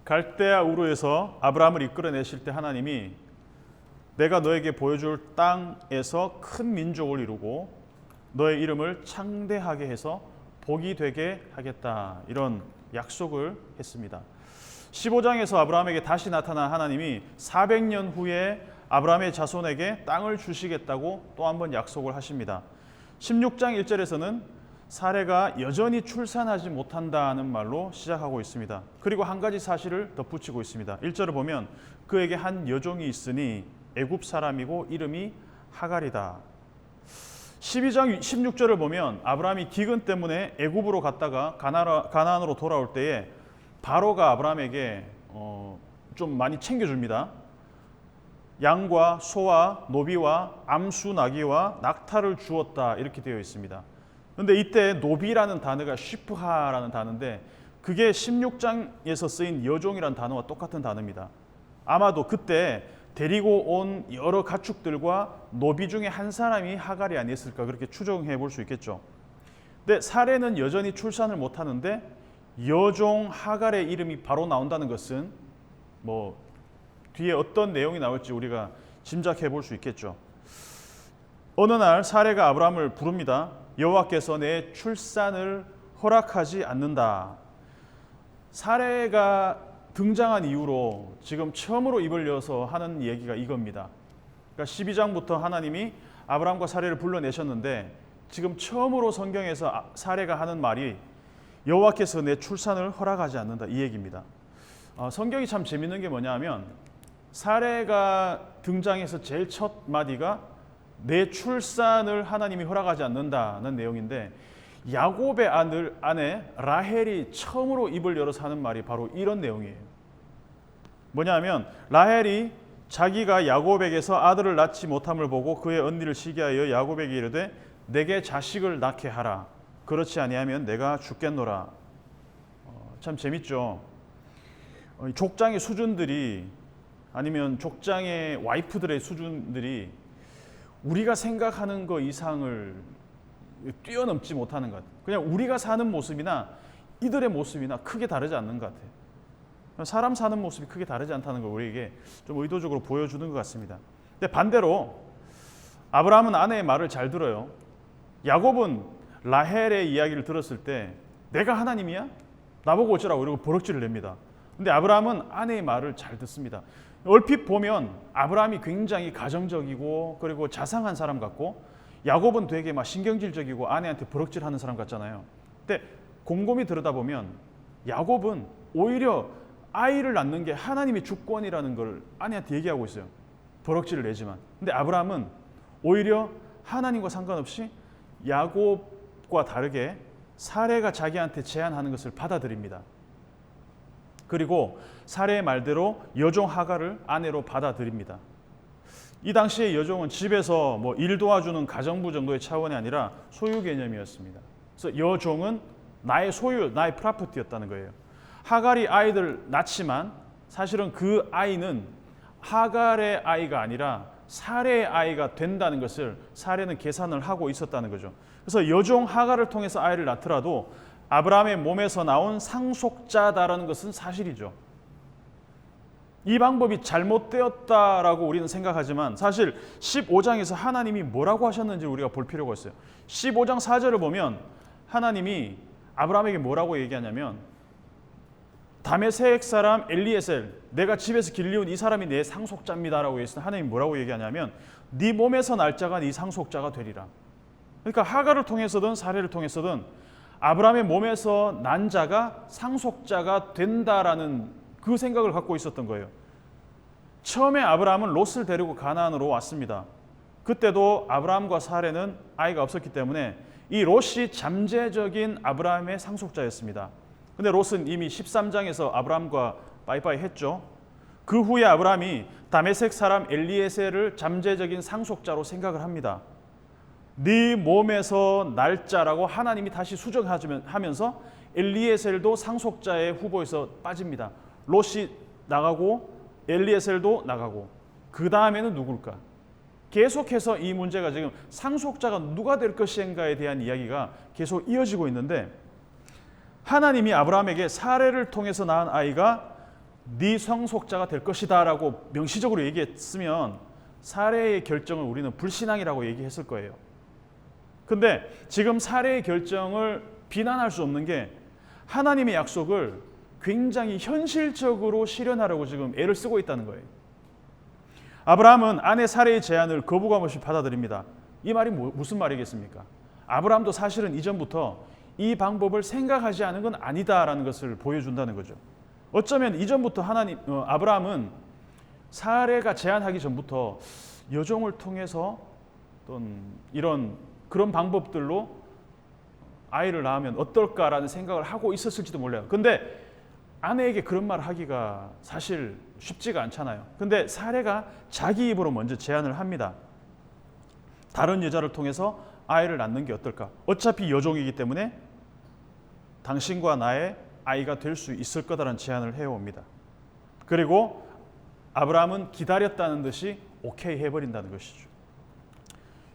갈대아 우르에서 아브라함을 이끌어내실 때 하나님이 내가 너에게 보여줄 땅에서 큰 민족을 이루고 너의 이름을 창대하게 해서 복이 되게 하겠다, 이런 약속을 했습니다. 15장에서 아브라함에게 다시 나타난 하나님이 400년 후에 아브라함의 자손에게 땅을 주시겠다고 또 한 번 약속을 하십니다. 16장 1절에서는 사레가 여전히 출산하지 못한다는 말로 시작하고 있습니다. 그리고 한 가지 사실을 덧붙이고 있습니다. 1절을 보면 그에게 한 여종이 있으니 애굽 사람이고 이름이 하갈이다. 12장 16절을 보면 아브라함이 기근 때문에 애굽으로 갔다가 가나안으로 돌아올 때에 바로가 아브라함에게 좀 많이 챙겨줍니다. 양과 소와 노비와 암수 나귀와 낙타를 주었다, 이렇게 되어 있습니다. 그런데 이때 노비라는 단어가 쉬프하라는 단어인데 그게 16장에서 쓰인 여종이라는 단어와 똑같은 단어입니다. 아마도 그때 데리고 온 여러 가축들과 노비 중에 한 사람이 하갈이 아니었을까, 그렇게 추정해 볼 수 있겠죠. 근데 사레는 여전히 출산을 못하는데 여종 하갈의 이름이 바로 나온다는 것은 뭐 뒤에 어떤 내용이 나올지 우리가 짐작해 볼 수 있겠죠. 어느 날 사레가 아브라함을 부릅니다. 여호와께서 내 출산을 허락하지 않는다. 사레가 등장한 이후로 지금 처음으로 입을 여서 하는 얘기가 이겁니다. 그러니까 12장부터 하나님이 아브라함과 사레를 불러내셨는데 지금 처음으로 성경에서 사레가 하는 말이 여호와께서 내 출산을 허락하지 않는다, 이 얘기입니다. 성경이 참 재밌는 게 뭐냐면 사레가 등장해서 제일 첫 마디가 내 출산을 하나님이 허락하지 않는다는 내용인데 야곱의 아내 라헬이 처음으로 입을 열어서 하는 말이 바로 이런 내용이에요. 뭐냐면 라헬이 자기가 야곱에게서 아들을 낳지 못함을 보고 그의 언니를 시기하여 야곱에게 이르되 내게 자식을 낳게 하라. 그렇지 아니하면 내가 죽겠노라. 참 재밌죠. 족장의 수준들이, 아니면 족장의 와이프들의 수준들이 우리가 생각하는 것 이상을 뛰어넘지 못하는 것 같아요. 그냥 우리가 사는 모습이나 이들의 모습이나 크게 다르지 않는 것 같아요. 사람 사는 모습이 크게 다르지 않다는 걸 우리에게 좀 의도적으로 보여주는 것 같습니다. 근데 반대로 아브라함은 아내의 말을 잘 들어요. 야곱은 라헬의 이야기를 들었을 때 내가 하나님이야? 나보고 어쩌라고, 이러고 버럭지를 냅니다. 근데 아브라함은 아내의 말을 잘 듣습니다. 얼핏 보면 아브라함이 굉장히 가정적이고 그리고 자상한 사람 같고 야곱은 되게 막 신경질적이고 아내한테 버럭질하는 사람 같잖아요. 근데 곰곰이 들여다보면 야곱은 오히려 아이를 낳는 게 하나님의 주권이라는 걸 아내한테 얘기하고 있어요. 버럭질을 내지만. 근데 아브라함은 오히려 하나님과 상관없이 야곱과 다르게 사레가 자기한테 제안하는 것을 받아들입니다. 그리고 사레의 말대로 여종 하갈을 아내로 받아들입니다. 이 당시에 여종은 집에서 뭐 일 도와주는 가정부 정도의 차원이 아니라 소유 개념이었습니다. 그래서 여종은 나의 소유, 나의 프로퍼티였다는 거예요. 하갈이 아이들 낳지만 사실은 그 아이는 하갈의 아이가 아니라 사레의 아이가 된다는 것을 사레는 계산을 하고 있었다는 거죠. 그래서 여종 하갈을 통해서 아이를 낳더라도 아브라함의 몸에서 나온 상속자다라는 것은 사실이죠. 이 방법이 잘못되었다라고 우리는 생각하지만 사실 15장에서 하나님이 뭐라고 하셨는지 우리가 볼 필요가 있어요. 15장 4절을 보면 하나님이 아브라함에게 뭐라고 얘기하냐면 다메섹 사람 엘리에셀, 내가 집에서 길리운 이 사람이 내 상속자입니다라고 했을 때 하나님이 뭐라고 얘기하냐면 네 몸에서 날 자가 네 상속자가 되리라. 그러니까 하갈을 통해서든 사레를 통해서든 아브라함의 몸에서 난 자가 상속자가 된다라는 그 생각을 갖고 있었던 거예요. 처음에 아브라함은 롯을 데리고 가나안으로 왔습니다. 그때도 아브라함과 사레는 아이가 없었기 때문에 이 롯이 잠재적인 아브라함의 상속자였습니다. 근데 롯은 이미 13장에서 아브라함과 빠이빠이 했죠. 그 후에 아브라함이 다메섹 사람 엘리에셀을 잠재적인 상속자로 생각을 합니다. 네 몸에서 날짜라고 하나님이 다시 수정하면서 엘리에셀도 상속자의 후보에서 빠집니다. 롯이 나가고 엘리에셀도 나가고 그 다음에는 누굴까? 계속해서 이 문제가 지금 상속자가 누가 될 것인가에 대한 이야기가 계속 이어지고 있는데 하나님이 아브라함에게 사레를 통해서 낳은 아이가 네 상속자가 될 것이다라고 명시적으로 얘기했으면 사례의 결정을 우리는 불신앙이라고 얘기했을 거예요. 근데 지금 사례의 결정을 비난할 수 없는 게 하나님의 약속을 굉장히 현실적으로 실현하려고 지금 애를 쓰고 있다는 거예요. 아브라함은 아내 사례의 제안을 거부감 없이 받아들입니다. 이 말이 무슨 말이겠습니까? 아브라함도 사실은 이전부터 이 방법을 생각하지 않은 건 아니다라는 것을 보여준다는 거죠. 어쩌면 이전부터 아브라함은 사례가 제안하기 전부터 여종을 통해서 어떤 그런 방법들로 아이를 낳으면 어떨까라는 생각을 하고 있었을지도 몰라요. 근데 아내에게 그런 말을 하기가 사실 쉽지가 않잖아요. 근데 사례가 자기 입으로 먼저 제안을 합니다. 다른 여자를 통해서 아이를 낳는 게 어떨까? 어차피 여종이기 때문에 당신과 나의 아이가 될 수 있을 거다라는 제안을 해옵니다. 그리고 아브라함은 기다렸다는 듯이 오케이 해버린다는 것이죠.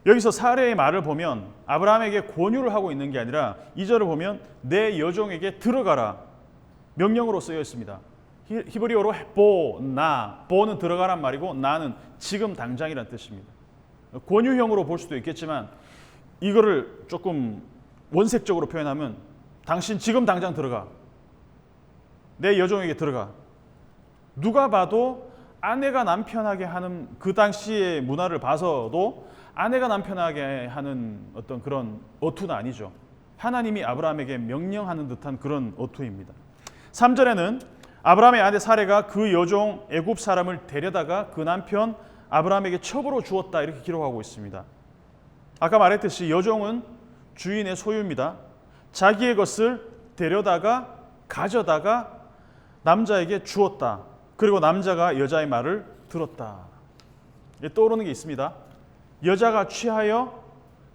여기서 사례의 말을 보면 아브라함에게 권유를 하고 있는 게 아니라 2절을 보면 내 여종에게 들어가라 명령으로 쓰여 있습니다. 히브리어로 보는 들어가란 말이고 나는 지금 당장이란 뜻입니다. 권유형으로 볼 수도 있겠지만 이거를 조금 원색적으로 표현하면 당신 지금 당장 들어가. 내 여종에게 들어가. 누가 봐도 아내가 남편에게 하는 그 당시의 문화를 봐서도 아내가 남편에게 하는 어떤 그런 어투는 아니죠. 하나님이 아브라함에게 명령하는 듯한 그런 어투입니다. 3절에는 아브라함의 아내 사레가 그 여종 애굽 사람을 데려다가 그 남편 아브라함에게 첩으로 주었다 이렇게 기록하고 있습니다. 아까 말했듯이 여종은 주인의 소유입니다. 자기의 것을 데려다가 가져다가 남자에게 주었다. 그리고 남자가 여자의 말을 들었다. 떠오르는 게 있습니다. 여자가 취하여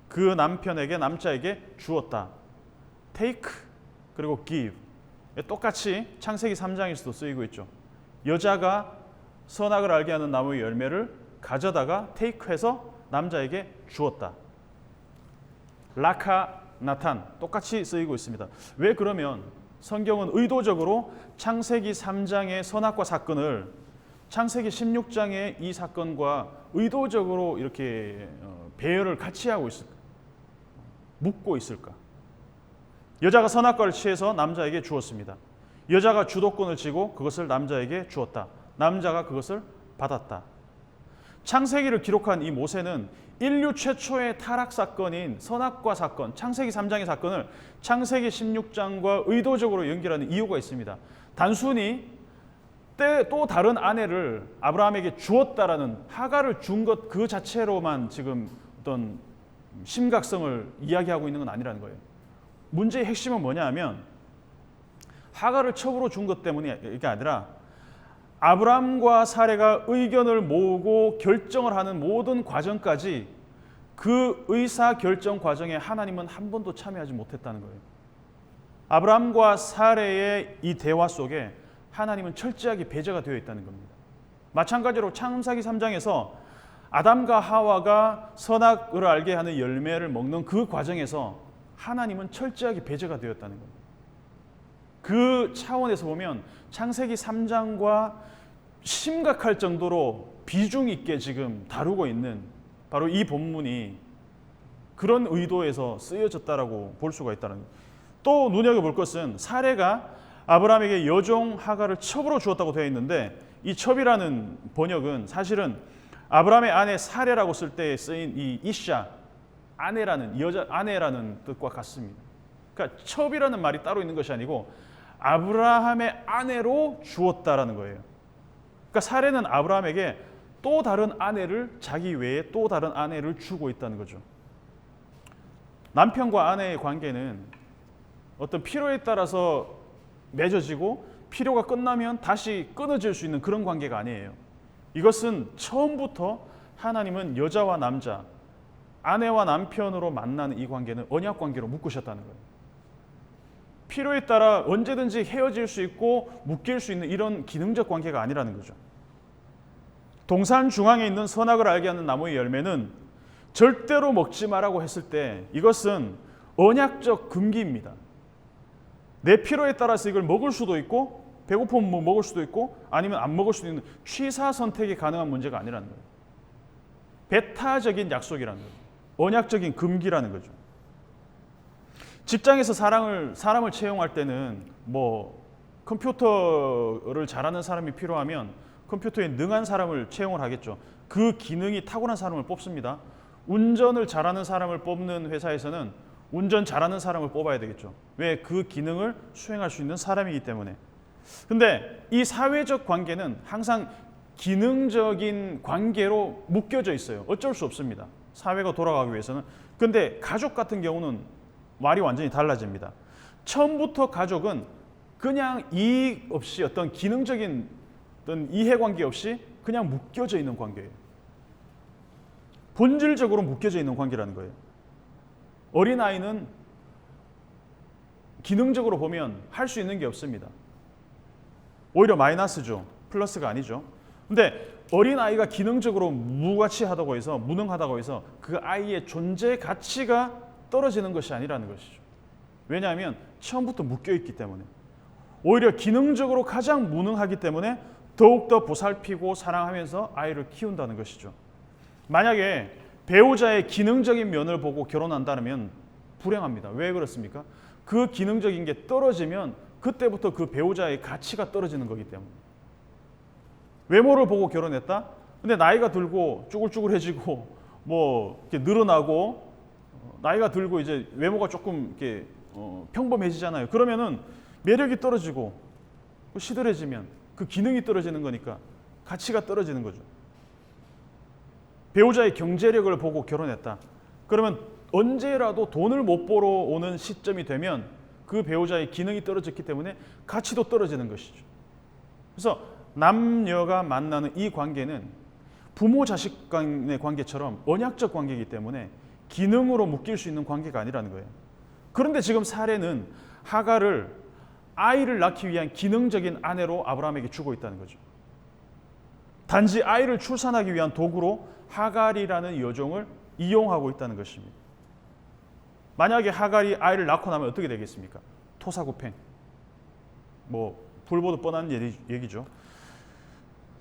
그 남자에게 주었다. take 그리고 give. 똑같이 창세기 3장에서도 쓰이고 있죠. 여자가 선악을 알게 하는 나무의 열매를 가져다가 take해서 남자에게 주었다. 라카 나탄 똑같이 쓰이고 있습니다. 왜 그러면 성경은 의도적으로 창세기 3장의 선악과 사건을 창세기 16장의 이 사건과 의도적으로 이렇게 배열을 같이 하고 있을까? 묶고 있을까? 여자가 선악과를 취해서 남자에게 주었습니다. 여자가 주도권을 쥐고 그것을 남자에게 주었다. 남자가 그것을 받았다. 창세기를 기록한 이 모세는 인류 최초의 타락 사건인 선악과 사건, 창세기 3장의 사건을 창세기 16장과 의도적으로 연결하는 이유가 있습니다. 단순히 또 다른 아내를 아브라함에게 주었다라는 하가를 준 것 그 자체로만 지금 어떤 심각성을 이야기하고 있는 건 아니라는 거예요. 문제의 핵심은 뭐냐 하면 하가를 첩으로 준 것 때문이 이게 아니라 아브라함과 사레가 의견을 모으고 결정을 하는 모든 과정까지 그 의사 결정 과정에 하나님은 한 번도 참여하지 못했다는 거예요. 아브라함과 사레의 이 대화 속에 하나님은 철저하게 배제가 되어 있다는 겁니다. 마찬가지로 창세기 3장에서 아담과 하와가 선악을 알게 하는 열매를 먹는 그 과정에서 하나님은 철저하게 배제가 되었다는 겁니다. 그 차원에서 보면 창세기 3장과 심각할 정도로 비중 있게 지금 다루고 있는 바로 이 본문이 그런 의도에서 쓰여졌다라고 볼 수가 있다는 거예요. 또 눈여겨볼 것은 사레가 아브라함에게 여종 하가를 첩으로 주었다고 되어 있는데 이 첩이라는 번역은 사실은 아브라함의 아내 사레라고 쓸 때 쓰인 이 이샤 아내라는 여자 아내라는 뜻과 같습니다. 그러니까 첩이라는 말이 따로 있는 것이 아니고 아브라함의 아내로 주었다라는 거예요. 그러니까 사레는 아브라함에게 또 다른 아내를 자기 외에 또 다른 아내를 주고 있다는 거죠. 남편과 아내의 관계는 어떤 필요에 따라서 맺어지고 필요가 끝나면 다시 끊어질 수 있는 그런 관계가 아니에요. 이것은 처음부터 하나님은 여자와 남자, 아내와 남편으로 만나는 이 관계는 언약 관계로 묶으셨다는 거예요. 필요에 따라 언제든지 헤어질 수 있고 묶일 수 있는 이런 기능적 관계가 아니라는 거죠. 동산 중앙에 있는 선악을 알게 하는 나무의 열매는 절대로 먹지 말라고 했을 때 이것은 언약적 금기입니다. 내 필요에 따라서 이걸 먹을 수도 있고 배고프면 뭐 먹을 수도 있고 아니면 안 먹을 수도 있는 취사 선택이 가능한 문제가 아니라는 거예요. 배타적인 약속이라는 거예요. 언약적인 금기라는 거죠. 직장에서 사람을 채용할 때는 뭐 컴퓨터를 잘하는 사람이 필요하면 컴퓨터에 능한 사람을 채용을 하겠죠. 그 기능이 타고난 사람을 뽑습니다. 운전을 잘하는 사람을 뽑는 회사에서는 운전 잘하는 사람을 뽑아야 되겠죠. 왜? 그 기능을 수행할 수 있는 사람이기 때문에. 근데 이 사회적 관계는 항상 기능적인 관계로 묶여져 있어요. 어쩔 수 없습니다. 사회가 돌아가기 위해서는. 근데 가족 같은 경우는 말이 완전히 달라집니다. 처음부터 가족은 그냥 이익 없이 어떤 기능적인 어떤 이해관계 없이 그냥 묶여져 있는 관계예요. 본질적으로 묶여져 있는 관계라는 거예요. 어린아이는 기능적으로 보면 할 수 있는 게 없습니다. 오히려 마이너스죠. 플러스가 아니죠. 근데 어린아이가 기능적으로 무가치하다고 해서 무능하다고 해서 그 아이의 존재 가치가 떨어지는 것이 아니라는 것이죠. 왜냐하면 처음부터 묶여있기 때문에. 오히려 기능적으로 가장 무능하기 때문에 더욱더 보살피고 사랑하면서 아이를 키운다는 것이죠. 만약에 배우자의 기능적인 면을 보고 결혼한다면 불행합니다. 왜 그렇습니까? 그 기능적인 게 떨어지면 그때부터 그 배우자의 가치가 떨어지는 거기 때문에. 외모를 보고 결혼했다? 근데 나이가 들고 쭈글쭈글해지고 뭐 이렇게 늘어나고 나이가 들고 이제 외모가 조금 이렇게 평범해지잖아요. 그러면은 매력이 떨어지고 시들해지면 그 기능이 떨어지는 거니까 가치가 떨어지는 거죠. 배우자의 경제력을 보고 결혼했다. 그러면 언제라도 돈을 못 벌어 오는 시점이 되면 그 배우자의 기능이 떨어졌기 때문에 가치도 떨어지는 것이죠. 그래서 남녀가 만나는 이 관계는 부모 자식 간의 관계처럼 언약적 관계이기 때문에 기능으로 묶일 수 있는 관계가 아니라는 거예요. 그런데 지금 사례는 하갈을 아이를 낳기 위한 기능적인 아내로 아브라함에게 주고 있다는 거죠. 단지 아이를 출산하기 위한 도구로 하갈이라는 여종을 이용하고 있다는 것입니다. 만약에 하갈이 아이를 낳고 나면 어떻게 되겠습니까? 토사구팽. 뭐 불보듯 뻔한 얘기죠.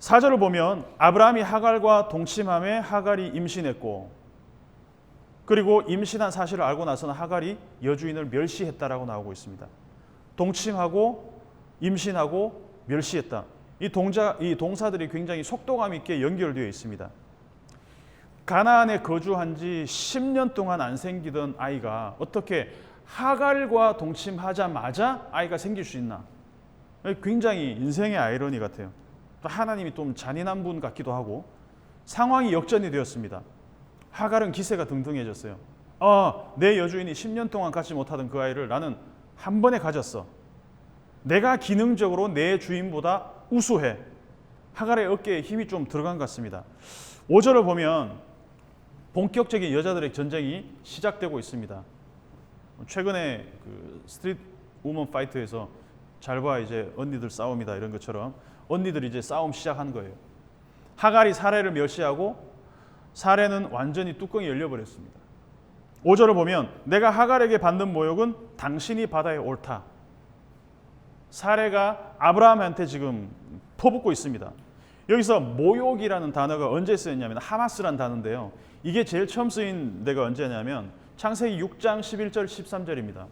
4절을 보면 아브라함이 하갈과 동침함에 하갈이 임신했고, 그리고 임신한 사실을 알고 나서는 하갈이 여주인을 멸시했다라고 나오고 있습니다. 동침하고 임신하고 멸시했다. 이 동사들이 굉장히 속도감 있게 연결되어 있습니다. 가나안에 거주한 지 10년 동안 안 생기던 아이가 어떻게 하갈과 동침하자마자 아이가 생길 수 있나? 굉장히 인생의 아이러니 같아요. 또 하나님이 좀 잔인한 분 같기도 하고 상황이 역전이 되었습니다. 하갈은 기세가 등등해졌어요. 내 여주인이 10년 동안 갖지 못하던 그 아이를 나는 한 번에 가졌어. 내가 기능적으로 내 주인보다 우수해. 하갈의 어깨에 힘이 좀 들어간 것 같습니다. 5절을 보면 본격적인 여자들의 전쟁이 시작되고 있습니다. 최근에 그 스트리트 우먼 파이트에서 잘 봐 이제 언니들 싸움이다 이런 것처럼 언니들이 이제 싸움 시작한 거예요. 하갈이 사례를 멸시하고 사례는 완전히 뚜껑이 열려버렸습니다. 5절을 보면 내가 하갈에게 받는 모욕은 당신이 받아야 옳다. 사례가 아브라함한테 지금 퍼붓고 있습니다. 여기서 모욕이라는 단어가 언제 쓰였냐면 하마스란 단어인데요. 이게 제일 처음 쓰인 데가 언제냐면 창세기 6장 11절 13절입니다.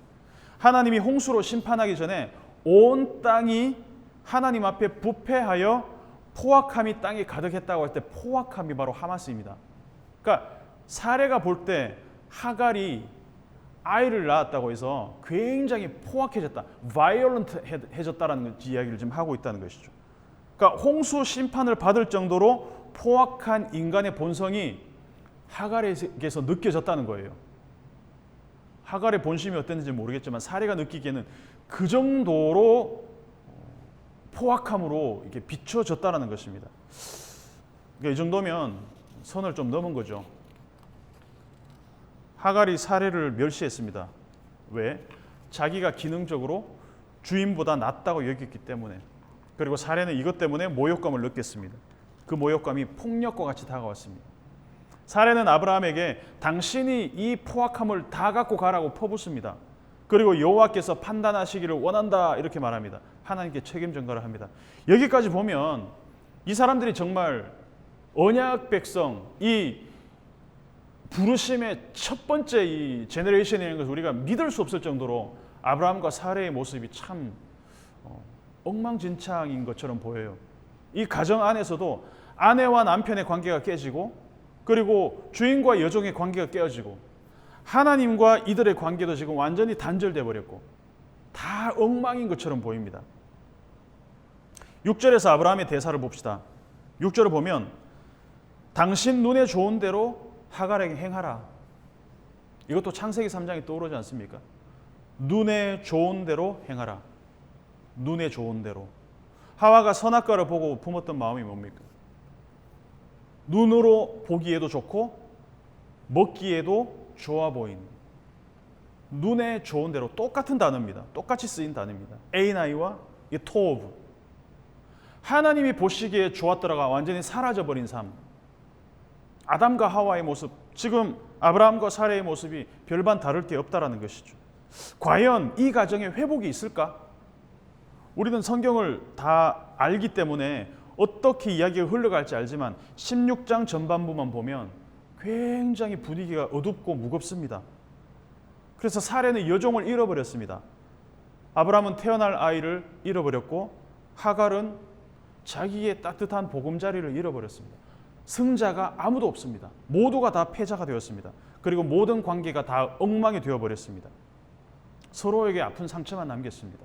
하나님이 홍수로 심판하기 전에 온 땅이 하나님 앞에 부패하여 포악함이 땅에 가득했다고 할 때 포악함이 바로 하마스입니다. 그러니까 사례가 볼 때 하갈이 아이를 낳았다고 해서 굉장히 포악해졌다, 바이올런트해졌다라는 이야기를 지금 하고 있다는 것이죠. 그러니까 홍수 심판을 받을 정도로 포악한 인간의 본성이 하갈에게서 느껴졌다는 거예요. 하갈의 본심이 어땠는지 모르겠지만 사례가 느끼기에는 그 정도로 포악함으로 이렇게 비춰졌다는 것입니다. 그러니까 이 정도면 선을 좀 넘은 거죠. 하갈이 사례를 멸시했습니다. 왜? 자기가 기능적으로 주인보다 낫다고 여겼기 때문에. 그리고 사례는 이것 때문에 모욕감을 느꼈습니다. 그 모욕감이 폭력과 같이 다가왔습니다. 사례는 아브라함에게 당신이 이 포악함을 다 갖고 가라고 퍼붓습니다. 그리고 여호와께서 판단하시기를 원한다 이렇게 말합니다. 하나님께 책임 전가를 합니다. 여기까지 보면 이 사람들이 정말 언약 백성, 이 부르심의 첫 번째 이 제너레이션이라는 것을 우리가 믿을 수 없을 정도로 아브라함과 사레의 모습이 참 엉망진창인 것처럼 보여요. 이 가정 안에서도 아내와 남편의 관계가 깨지고, 그리고 주인과 여종의 관계가 깨어지고, 하나님과 이들의 관계도 지금 완전히 단절돼 버렸고 다 엉망인 것처럼 보입니다. 6절에서 아브라함의 대사를 봅시다. 6절을 보면 당신 눈에 좋은 대로 하갈에게 행하라. 이것도 창세기 3장이 떠오르지 않습니까? 눈에 좋은 대로 행하라. 눈에 좋은 대로. 하와가 선악과를 보고 품었던 마음이 뭡니까? 눈으로 보기에도 좋고 먹기에도 좋아 보이는, 눈에 좋은 대로. 똑같은 단어입니다. 똑같이 쓰인 단어입니다. 에이나이와 토오브. 하나님이 보시기에 좋았더라가 완전히 사라져버린 삶. 아담과 하와의 모습, 지금 아브라함과 사레의 모습이 별반 다를 게 없다라는 것이죠. 과연 이 가정에 회복이 있을까? 우리는 성경을 다 알기 때문에 어떻게 이야기가 흘러갈지 알지만 16장 전반부만 보면 굉장히 분위기가 어둡고 무겁습니다. 그래서 사레는 여종을 잃어버렸습니다. 아브라함은 태어날 아이를 잃어버렸고 하갈은 자기의 따뜻한 보금자리를 잃어버렸습니다. 승자가 아무도 없습니다. 모두가 다 패자가 되었습니다. 그리고 모든 관계가 다 엉망이 되어버렸습니다. 서로에게 아픈 상처만 남겼습니다.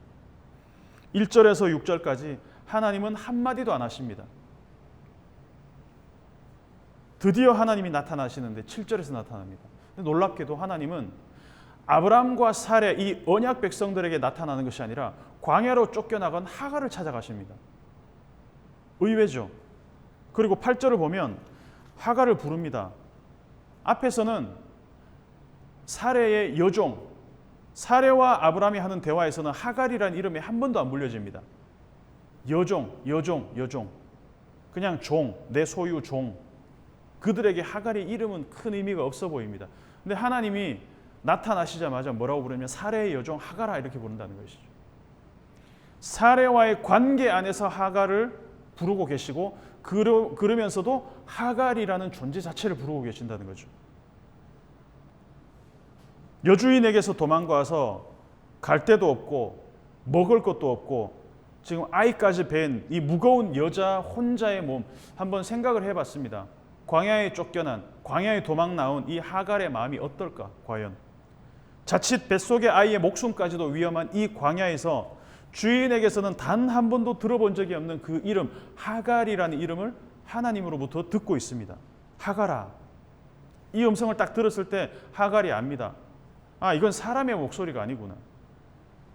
1절에서 6절까지 하나님은 한마디도 안 하십니다. 드디어 하나님이 나타나시는데 7절에서 나타납니다. 놀랍게도 하나님은 아브라함과 사레, 이 언약 백성들에게 나타나는 것이 아니라 광야로 쫓겨나간 하갈을 찾아가십니다. 의외죠. 그리고 8절을 보면 하갈을 부릅니다. 앞에서는 사레의 여종, 사레와 아브라함이 하는 대화에서는 하갈이라는 이름이 한 번도 안 불려집니다. 여종, 여종, 여종. 그냥 종, 내 소유 종. 그들에게 하갈의 이름은 큰 의미가 없어 보입니다. 근데 하나님이 나타나시자마자 뭐라고 부르냐면 사레의 여종 하갈아 이렇게 부른다는 것이죠. 사레와의 관계 안에서 하갈을 부르고 계시고, 그러면서도 하갈이라는 존재 자체를 부르고 계신다는 거죠. 여주인에게서 도망가서 갈 데도 없고 먹을 것도 없고 지금 아이까지 뵌 이 무거운 여자 혼자의 몸, 한번 생각을 해봤습니다. 광야에 쫓겨난, 광야에 도망 나온 이 하갈의 마음이 어떨까? 과연 자칫 뱃속의 아이의 목숨까지도 위험한 이 광야에서 주인에게서는 단 한 번도 들어본 적이 없는 그 이름 하갈이라는 이름을 하나님으로부터 듣고 있습니다. 하갈아. 이 음성을 딱 들었을 때 하갈이 압니다. 아, 이건 사람의 목소리가 아니구나.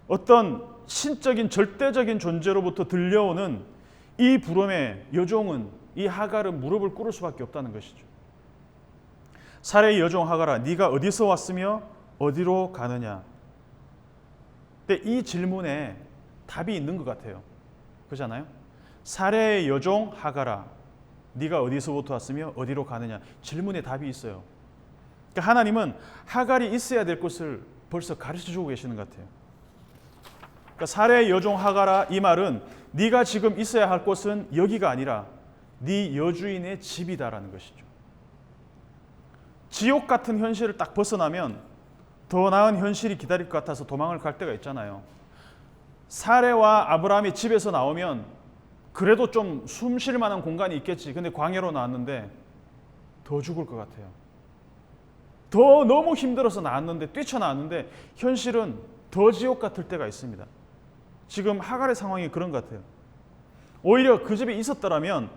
어떤 신적인 절대적인 존재로부터 들려오는 이 부름에 여종은, 이 하갈은 무릎을 꿇을 수밖에 없다는 것이죠. 사레의 여종 하갈아, 네가 어디서 왔으며 어디로 가느냐. 근데 이 질문에 답이 있는 것 같아요. 그렇잖아요? 사레의 여종 하갈아, 네가 어디서부터 왔으며 어디로 가느냐. 질문에 답이 있어요. 그러니까 하나님은 하갈이 있어야 될 곳을 벌써 가르쳐주고 계시는 것 같아요. 그러니까 사레의 여종 하갈아, 이 말은 네가 지금 있어야 할 곳은 여기가 아니라 네 여주인의 집이다라는 것이죠. 지옥 같은 현실을 딱 벗어나면 더 나은 현실이 기다릴 것 같아서 도망을 갈 때가 있잖아요. 사레와 아브라함이 집에서 나오면 그래도 좀 숨 쉴 만한 공간이 있겠지. 근데 광야로 나왔는데 더 죽을 것 같아요. 더 너무 힘들어서 나왔는데, 뛰쳐나왔는데 현실은 더 지옥 같을 때가 있습니다. 지금 하갈의 상황이 그런 것 같아요. 오히려 그 집에 있었더라면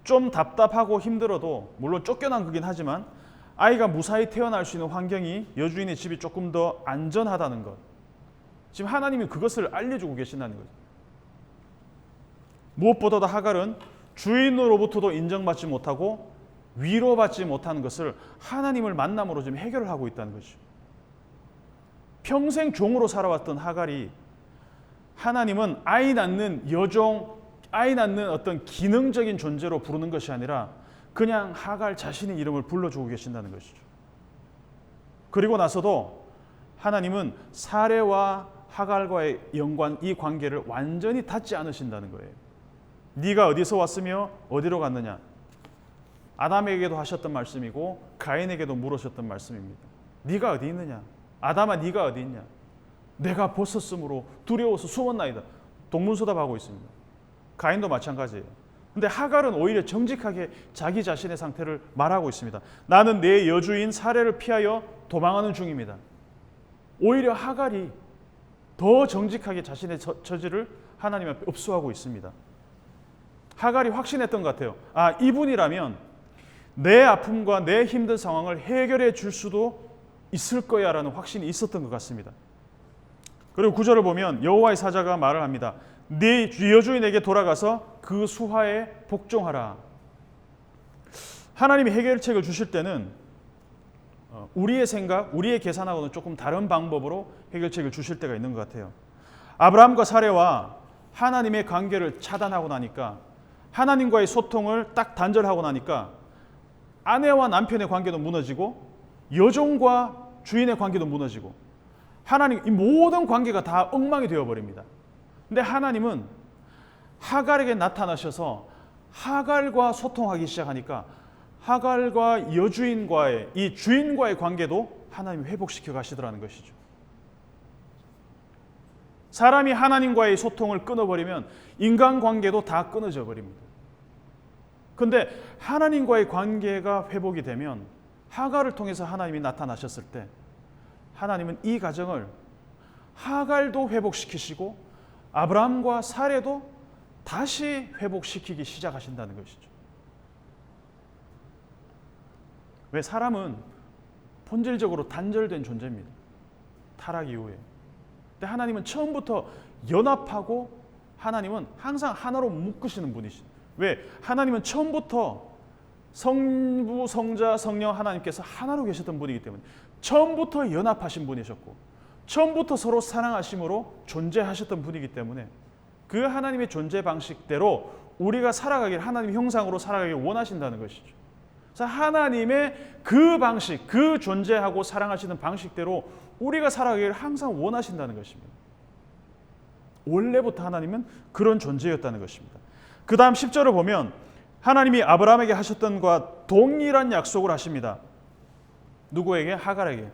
좀 답답하고 힘들어도, 물론 쫓겨난 거긴 하지만 아이가 무사히 태어날 수 있는 환경이, 여주인의 집이 조금 더 안전하다는 것, 지금 하나님이 그것을 알려주고 계신다는 거죠. 무엇보다도 하갈은 주인으로부터도 인정받지 못하고 위로받지 못하는 것을 하나님을 만남으로 지금 해결을 하고 있다는 거죠. 평생 종으로 살아왔던 하갈이 하나님은 아이 낳는 여종, 아이 낳는 어떤 기능적인 존재로 부르는 것이 아니라 그냥 하갈 자신의 이름을 불러주고 계신다는 것이죠. 그리고 나서도 하나님은 사레와 하갈과의 연관, 이 관계를 완전히 닫지 않으신다는 거예요. 네가 어디서 왔으며 어디로 갔느냐. 아담에게도 하셨던 말씀이고 가인에게도 물으셨던 말씀입니다. 네가 어디 있느냐. 아담아 네가 어디 있냐. 내가 벗었으므로 두려워서 숨었나이다. 동문서답하고 있습니다. 가인도 마찬가지예요. 근데 하갈은 오히려 정직하게 자기 자신의 상태를 말하고 있습니다. 나는 내 여주인 사레를 피하여 도망하는 중입니다. 오히려 하갈이 더 정직하게 자신의 처지를 하나님 앞에 읍소하고 있습니다. 하갈이 확신했던 것 같아요. 아, 이분이라면 내 아픔과 내 힘든 상황을 해결해 줄 수도 있을 거야 라는 확신이 있었던 것 같습니다. 그리고 9절을 보면 여호와의 사자가 말을 합니다. 네 여주인에게 돌아가서 그 수하에 복종하라. 하나님이 해결책을 주실 때는 우리의 생각, 우리의 계산하고는 조금 다른 방법으로 해결책을 주실 때가 있는 것 같아요. 아브라함과 사레와 하나님의 관계를 차단하고 나니까, 하나님과의 소통을 딱 단절하고 나니까 아내와 남편의 관계도 무너지고 여종과 주인의 관계도 무너지고 하나님 이 모든 관계가 다 엉망이 되어버립니다. 근데 하나님은 하갈에게 나타나셔서 하갈과 소통하기 시작하니까 하갈과 여주인과의 이 주인과의 관계도 하나님이 회복시켜 가시더라는 것이죠. 사람이 하나님과의 소통을 끊어버리면 인간관계도 다 끊어져 버립니다. 그런데 하나님과의 관계가 회복이 되면 하갈을 통해서 하나님이 나타나셨을 때 하나님은 이 가정을 하갈도 회복시키시고 아브라함과 사레도 다시 회복시키기 시작하신다는 것이죠. 왜? 사람은 본질적으로 단절된 존재입니다. 타락 이후에. 근데 하나님은 처음부터 연합하고 하나님은 항상 하나로 묶으시는 분이시죠. 왜? 하나님은 처음부터 성부, 성자, 성령 하나님께서 하나로 계셨던 분이기 때문에 처음부터 연합하신 분이셨고 처음부터 서로 사랑하심으로 존재하셨던 분이기 때문에 그 하나님의 존재 방식대로 우리가 살아가길 하나님의 형상으로 살아가길 원하신다는 것이죠. 그래서 하나님의 그 방식, 그 존재하고 사랑하시는 방식대로 우리가 살아가길 항상 원하신다는 것입니다. 원래부터 하나님은 그런 존재였다는 것입니다. 그 다음 10절을 보면 하나님이 아브라함에게 하셨던 것과 동일한 약속을 하십니다. 누구에게? 하갈에게.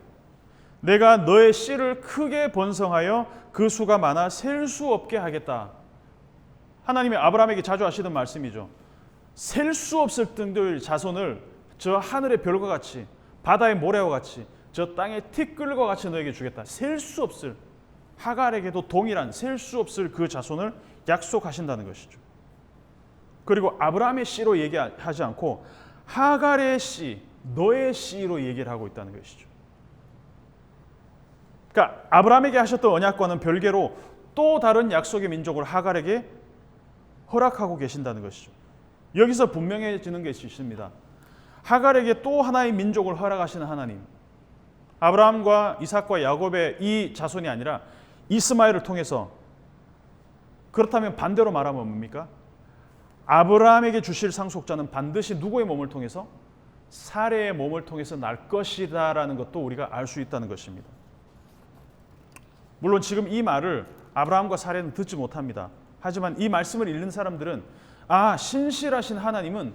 내가 너의 씨를 크게 번성하여 그 수가 많아 셀 수 없게 하겠다. 하나님이 아브라함에게 자주 하시던 말씀이죠. 셀 수 없을 정도의 자손을 저 하늘의 별과 같이 바다의 모래와 같이 저 땅의 티끌과 같이 너에게 주겠다. 셀 수 없을, 하갈에게도 동일한 셀 수 없을 그 자손을 약속하신다는 것이죠. 그리고 아브라함의 씨로 얘기하지 않고 하갈의 씨, 너의 씨로 얘기를 하고 있다는 것이죠. 그러니까 아브라함에게 하셨던 언약과는 별개로 또 다른 약속의 민족을 하갈에게 허락하고 계신다는 것이죠. 여기서 분명해지는 것이 있습니다. 하갈에게 또 하나의 민족을 허락하시는 하나님, 아브라함과 이삭과 야곱의 이 자손이 아니라 이스마엘을 통해서, 그렇다면 반대로 말하면 뭡니까? 아브라함에게 주실 상속자는 반드시 누구의 몸을 통해서? 사레의 몸을 통해서 날 것이다라는 것도 우리가 알 수 있다는 것입니다. 물론 지금 이 말을 아브라함과 사레는 듣지 못합니다. 하지만 이 말씀을 읽는 사람들은 아, 신실하신 하나님은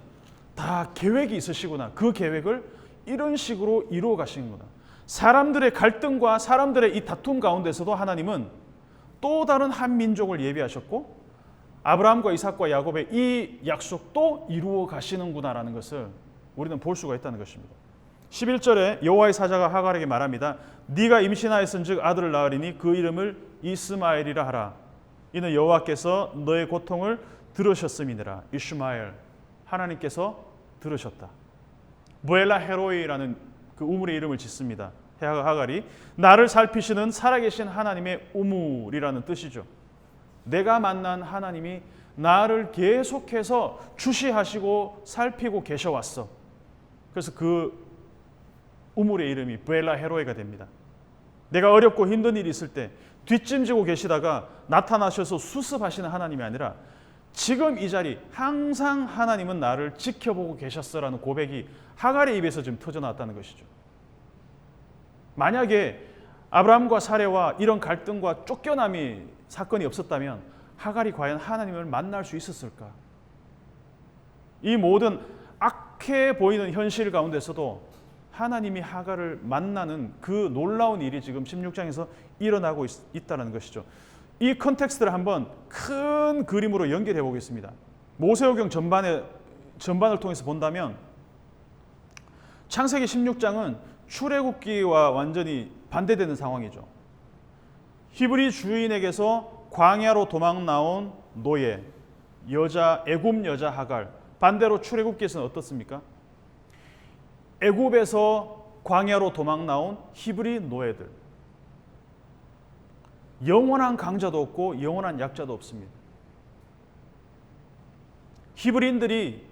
다 계획이 있으시구나. 그 계획을 이런 식으로 이루어 가시는구나. 사람들의 갈등과 사람들의 이 다툼 가운데서도 하나님은 또 다른 한 민족을 예비하셨고 아브라함과 이삭과 야곱의 이 약속도 이루어 가시는구나라는 것을 우리는 볼 수가 있다는 것입니다. 11절에 여호와의 사자가 하갈에게 말합니다. 네가 임신하였은즉 아들을 낳으리니 그 이름을 이스마엘이라 하라. 이는 여호와께서 너의 고통을 들으셨음이니라. 이슈마엘, 하나님께서 들으셨다. 무엘라 헤로이라는 그 우물의 이름을 짓습니다. 하갈이 나를 살피시는 살아계신 하나님의 우물이라는 뜻이죠. 내가 만난 하나님이 나를 계속해서 주시하시고 살피고 계셔왔어. 그래서 그 우물의 이름이 브엘라 헤로이가 됩니다. 내가 어렵고 힘든 일이 있을 때 뒷짐지고 계시다가 나타나셔서 수습하시는 하나님이 아니라 지금 이 자리 항상 하나님은 나를 지켜보고 계셨어라는 고백이 하갈의 입에서 지금 터져나왔다는 것이죠. 만약에 아브라함과 사레와 이런 갈등과 쫓겨남이 사건이 없었다면 하갈이 과연 하나님을 만날 수 있었을까? 이 모든 악해 보이는 현실 가운데서도 하나님이 하갈을 만나는 그 놀라운 일이 지금 16장에서 일어나고 있다는 것이죠. 이 컨텍스트를 한번 큰 그림으로 연결해 보겠습니다. 모세오경 전반을 통해서 본다면 창세기 16장은 출애굽기와 완전히 반대되는 상황이죠. 히브리 주인에게서 광야로 도망 나온 노예, 여자, 애굽 여자 하갈. 반대로 출애굽기에서는 어떻습니까? 애굽에서 광야로 도망 나온 히브리 노예들. 영원한 강자도 없고 영원한 약자도 없습니다. 히브리인들이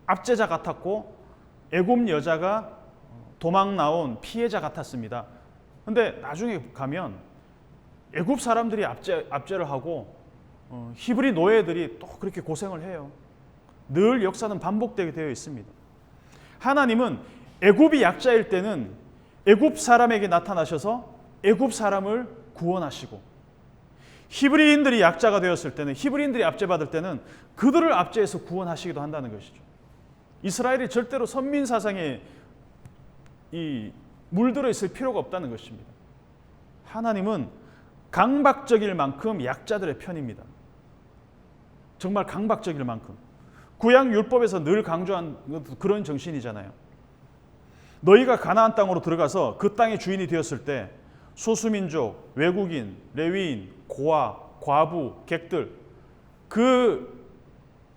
압제자 같았고 애굽 여자가 도망 나온 피해자 같았습니다. 근데 나중에 가면 애굽 사람들이 압제를 하고 히브리 노예들이 또 그렇게 고생을 해요. 늘 역사는 반복되게 되어 있습니다. 하나님은 애굽이 약자일 때는 애굽 사람에게 나타나셔서 애굽 사람을 구원하시고, 히브리인들이 약자가 되었을 때는, 히브리인들이 압제받을 때는 그들을 압제해서 구원하시기도 한다는 것이죠. 이스라엘이 절대로 선민 사상에 물들어 있을 필요가 없다는 것입니다. 하나님은 강박적일 만큼 약자들의 편입니다. 정말 강박적일 만큼. 구약 율법에서 늘 강조한 그런 정신이잖아요. 너희가 가나안 땅으로 들어가서 그 땅의 주인이 되었을 때 소수민족, 외국인, 레위인, 고아, 과부, 객들, 그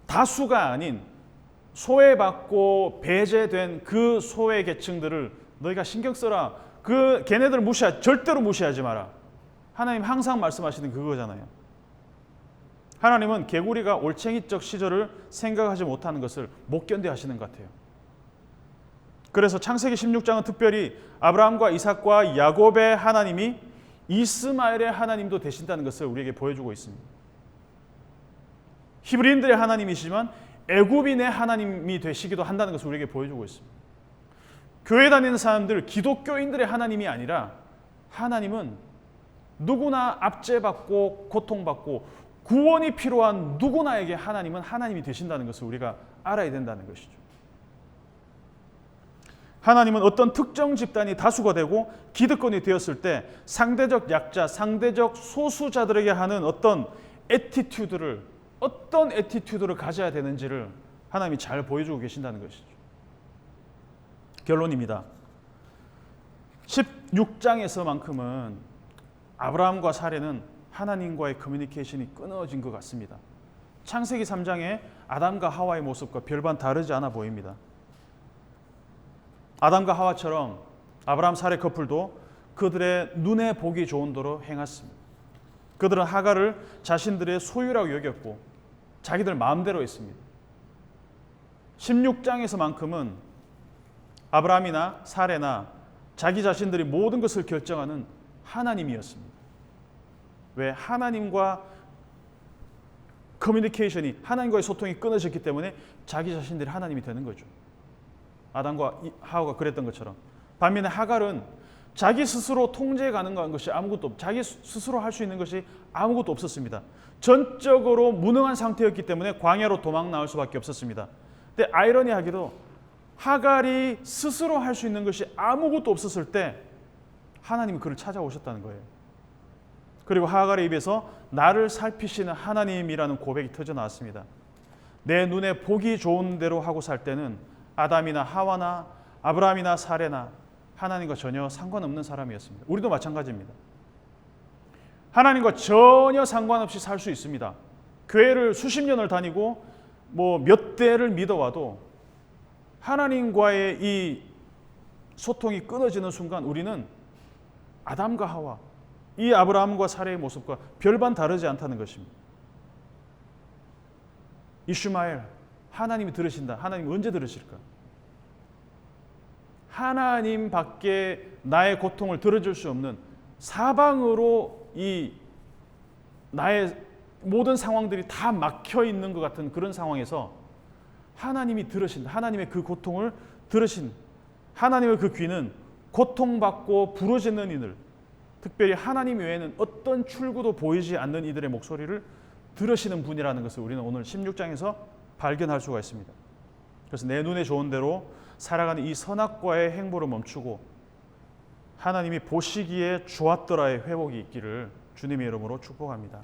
다수가 아닌 소외받고 배제된 그 소외 계층들을 너희가 신경 써라. 걔네들 절대로 무시하지 마라. 하나님 항상 말씀하시는 그거잖아요. 하나님은 개구리가 올챙이적 시절을 생각하지 못하는 것을 못 견뎌 하시는 것 같아요. 그래서 창세기 16장은 특별히 아브라함과 이삭과 야곱의 하나님이 이스마엘의 하나님도 되신다는 것을 우리에게 보여주고 있습니다. 히브리인들의 하나님이시지만 애굽인의 하나님이 되시기도 한다는 것을 우리에게 보여주고 있습니다. 교회 다니는 사람들, 기독교인들의 하나님이 아니라 하나님은 누구나 압제받고 고통받고 구원이 필요한 누구나에게 하나님은 하나님이 되신다는 것을 우리가 알아야 된다는 것이죠. 하나님은 어떤 특정 집단이 다수가 되고 기득권이 되었을 때 상대적 약자, 상대적 소수자들에게 하는 어떤 애티튜드를 가져야 되는지를 하나님이 잘 보여주고 계신다는 것이죠. 결론입니다. 16장에서만큼은 아브라함과 사레는 하나님과의 커뮤니케이션이 끊어진 것 같습니다. 창세기 3장의 아담과 하와의 모습과 별반 다르지 않아 보입니다. 아담과 하와처럼 아브라함 사레 커플도 그들의 눈에 보기 좋은 대로 행했습니다. 그들은 하갈을 자신들의 소유라고 여겼고 자기들 마음대로 했습니다. 16장에서만큼은 아브라함이나 사레나 자기 자신들이 모든 것을 결정하는 하나님이었습니다. 왜? 하나님과 커뮤니케이션이, 하나님과의 소통이 끊어졌기 때문에 자기 자신들이 하나님이 되는 거죠. 아담과 하와가 그랬던 것처럼. 반면에 하갈은 자기 스스로 통제해 가는 것이 아무것도 자기 스스로 할 수 있는 것이 아무것도 없었습니다. 전적으로 무능한 상태였기 때문에 광야로 도망 나올 수밖에 없었습니다. 근데 아이러니하게도 하갈이 스스로 할 수 있는 것이 아무것도 없었을 때 하나님이 그를 찾아오셨다는 거예요. 그리고 하갈의 입에서 나를 살피시는 하나님이라는 고백이 터져 나왔습니다. 내 눈에 보기 좋은 대로 하고 살 때는 아담이나 하와나 아브라함이나 사레나 하나님과 전혀 상관없는 사람이었습니다. 우리도 마찬가지입니다. 하나님과 전혀 상관없이 살 수 있습니다. 교회를 수십 년을 다니고 몇 대를 믿어와도 하나님과의 이 소통이 끊어지는 순간 우리는 아담과 하와, 이 아브라함과 사레의 모습과 별반 다르지 않다는 것입니다. 이슈마엘, 하나님이 들으신다. 하나님 언제 들으실까? 하나님밖에 나의 고통을 들어줄 수 없는 사방으로 나의 모든 상황들이 다 막혀 있는 것 같은 그런 상황에서 하나님이 들으신다. 하나님의 그 고통을 들으신 하나님의 그 귀는 고통받고 부르짖는 이들, 특별히 하나님 외에는 어떤 출구도 보이지 않는 이들의 목소리를 들으시는 분이라는 것을 우리는 오늘 16장에서 발견할 수가 있습니다. 그래서 내 눈에 좋은 대로 살아가는 이 선악과의 행보를 멈추고 하나님이 보시기에 좋았더라의 회복이 있기를 주님의 이름으로 축복합니다.